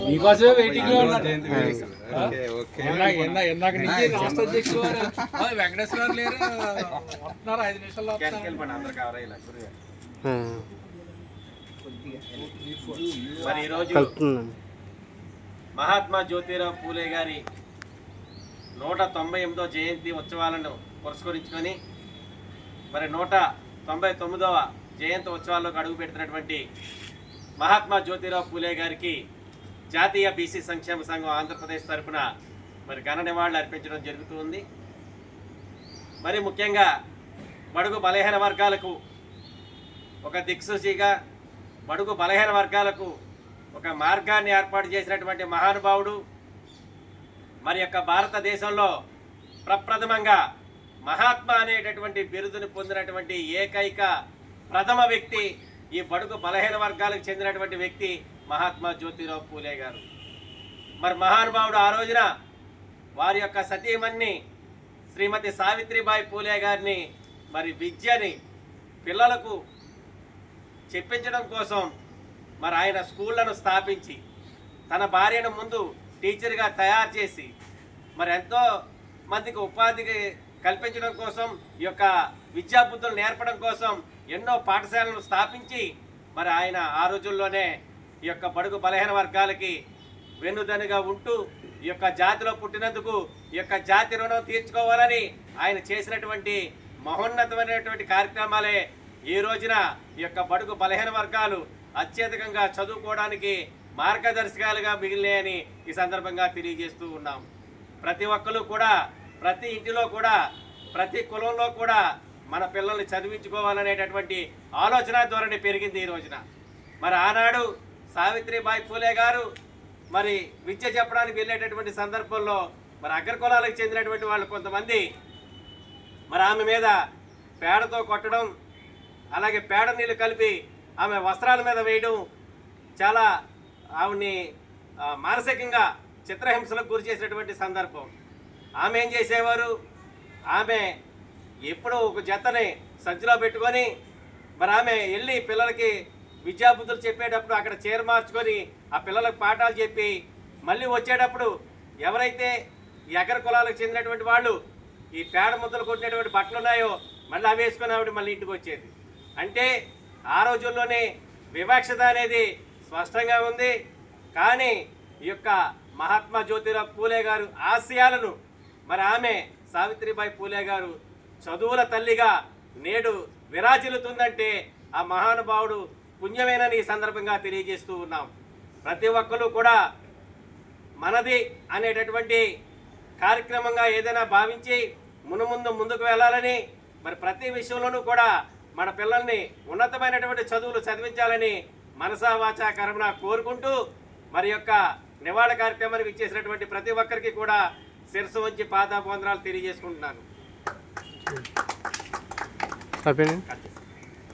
మీకోసమే వెయిటింగ్ లో ఉన్నారు. ఇందాక నుంచి రాష్ట్ర అధ్యక్షులు వారు వెంకటేశ్వర లేరు, వస్తున్నారు 5 నిమిషాల్లో. మరి ఈరోజు మహాత్మా జ్యోతిరావు పూలే గారి 198వ జయంతి ఉత్సవాలను పురస్కరించుకొని మరి 199వ జయంతి ఉత్సవాల్లోకి అడుగు పెడుతున్నటువంటి మహాత్మా జ్యోతిరావు పూలే గారికి జాతీయ బీసీ సంక్షేమ సంఘం ఆంధ్రప్రదేశ్ తరఫున మరి ఘన నివాళులు అర్పించడం జరుగుతుంది. మరి ముఖ్యంగా బడుగు బలహీన వర్గాలకు ఒక దిక్సూచిగా, బడుగు బలహీన వర్గాలకు ఒక మార్గాన్ని ఏర్పాటు చేసినటువంటి మహానుభావుడు. మరి యొక్క భారతదేశంలో ప్రప్రథమంగా మహాత్మా అనేటటువంటి బిరుదుని పొందినటువంటి ఏకైక ప్రథమ వ్యక్తి, ఈ బడుగు బలహీన వర్గాలకు చెందినటువంటి వ్యక్తి మహాత్మా జ్యోతిరావు పూలే గారు. మరి మహానుభావుడు ఆ రోజున వారి యొక్క సతీమణి శ్రీమతి సావిత్రిబాయి పూలే గారిని మరి విద్యని పిల్లలకు చెప్పించడం కోసం మరి ఆయన స్కూళ్లను స్థాపించి తన భార్యను ముందు టీచర్గా తయారు చేసి మరి ఎంతో మందికి ఉపాధికి కల్పించడం కోసం, ఈ యొక్క విద్యాబుద్ధులు నేర్పడం కోసం ఎన్నో పాఠశాలను స్థాపించి మరి ఆయన ఆ రోజుల్లోనే ఈ యొక్క బడుగు బలహీన వర్గాలకి వెన్నుదన్నుగా ఉంటూ ఈ యొక్క జాతిలో పుట్టినందుకు ఈ యొక్క జాతి రుణం తీర్చుకోవాలని ఆయన చేసినటువంటి మహోన్నతమైనటువంటి కార్యక్రమాలే ఈ రోజున ఈ యొక్క బడుగు బలహీన వర్గాలు అత్యధికంగా చదువుకోవడానికి మార్గదర్శకాలుగా మిగిలినాయని ఈ సందర్భంగా తెలియజేస్తూ ఉన్నాం. ప్రతి ఒక్కరు కూడా, ప్రతి ఇంటిలో కూడా, ప్రతి కులంలో కూడా మన పిల్లల్ని చదివించుకోవాలనేటటువంటి ఆలోచన ధోరణి పెరిగింది ఈ రోజున. మరి ఆనాడు సావిత్రిబాయి పూలే గారు మరి విద్య చెప్పడానికి వెళ్ళేటటువంటి సందర్భంలో మరి అగ్ర కులాలకు చెందినటువంటి వాళ్ళు కొంతమంది మరి ఆమె మీద పేడతో కొట్టడం, అలాగే పేడ నీళ్ళు కలిపి ఆమె వస్త్రాల మీద వేయడం, చాలా ఆవిడ్ని మానసికంగా చిత్రహింసలకు గురి చేసినటువంటి సందర్భం. ఆమె ఏం చేసేవారు, ఆమె ఎప్పుడూ ఒక జతని సంచిలో పెట్టుకొని మరి ఆమె వెళ్ళి పిల్లలకి విద్యాబుద్ధులు చెప్పేటప్పుడు అక్కడ చీర మార్చుకొని ఆ పిల్లలకు పాఠాలు చెప్పి మళ్ళీ వచ్చేటప్పుడు ఎవరైతే ఈ అగ్ర కులాలకు చెందినటువంటి వాళ్ళు ఈ పేడ ముద్దలు కొట్టినటువంటి బట్టలు ఉన్నాయో మళ్ళీ అవి వేసుకొని ఆవిడ మళ్ళీ ఇంటికి వచ్చేది. అంటే ఆ రోజుల్లోనే వివక్షత అనేది స్పష్టంగా ఉంది. కానీ ఈ యొక్క మహాత్మా జ్యోతిరావు పూలే గారు ఆశయాలను మరి ఆమె సావిత్రిబాయి పూలే గారు చదువుల తల్లిగా నేడు విరాజిల్లుతుందంటే ఆ మహానుభావుడు పుణ్యమేనని ఈ సందర్భంగా తెలియజేస్తూ ఉన్నాం. ప్రతి ఒక్కరూ కూడా మనది అనేటటువంటి కార్యక్రమంగా ఏదైనా భావించి ముందుకు వెళ్ళాలని, మరి ప్రతి విషయంలోనూ కూడా మన పిల్లల్ని ఉన్నతమైనటువంటి చదువులు చదివించాలని మనసా వాచా కర్మణ కోరుకుంటూ మరి యొక్క నివాళి కార్యక్రమానికి ఇచ్చేసినటువంటి ప్రతి ఒక్కరికి కూడా శిరస్సు వంచి పాదాభివందనాలు తెలియజేసుకుంటున్నాను.